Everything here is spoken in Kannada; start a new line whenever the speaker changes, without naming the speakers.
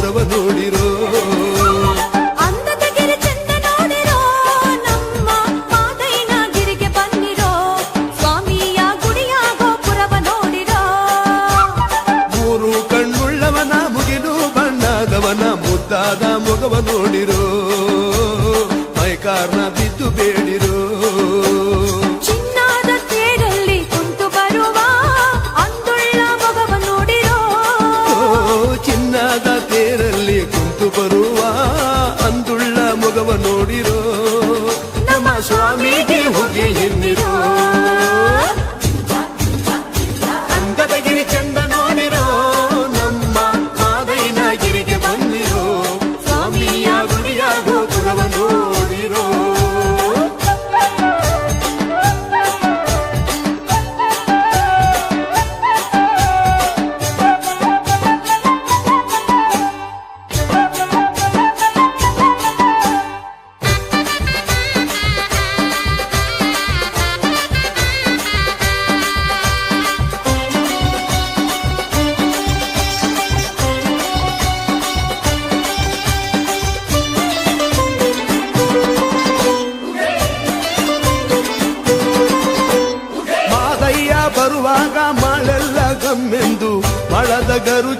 ಗೋಪುರವ ನೋಡಿರೋ.
ಅಂದದ ಗಿರಿ ಚಂದ ನೋಡಿರೋ, ನಮ್ಮ ಮಾದಯ್ಯನಗಿರಿಗೆ ಬಂದಿರೋ, ಸ್ವಾಮಿಯ ಗುಡಿಯ ಗೋಪುರವ ನೋಡಿರೋ.
ಮೂರು ಕಣ್ಣುಳ್ಳವನ ಮುಗಿಲು ಬಣ್ಣದವನ ಮುದ್ದಾದ ಮೊಗವ ನೋಡಿರೋ, ಮೈಕಾರ್ನ ಬಿದ್ದು ಬೇಡಿರೋ.
ಚಿನ್ನದ ತೇರಲ್ಲಿ ಕುಂತು ಬರುವ ಅಂದುಳ್ಳ ಮೊಗವ ನೋಡಿರೋ,
ಚಿನ್ನದ ತೇರಲ್ಲಿ ಕುಂತು ಬರುವ ಅಂದುಳ್ಳ ಮೊಗವ ನೋಡಿರೋ. ನಮ್ಮ ಸ್ವಾಮಿಗೆ ಹೋಗಿ ಎನ್ನಿರೋ. ಅಂದದ ಗಿರಿ ಚಂದ ನೋಡಿರೋ, ನಮ್ಮ ಮಾದಯ್ಯನಗಿರಿಗೆ ಬಂದಿರೋ, ಸ್ವಾಮಿಯ ಗುಡಿಯ ಗೋಪುರವ ನೋಡಿರೋ. ಬರುವಾಗ ಮಳೆಲ್ಲ ಗಮ್ಮೆಂದು ಮಳದ ಗರು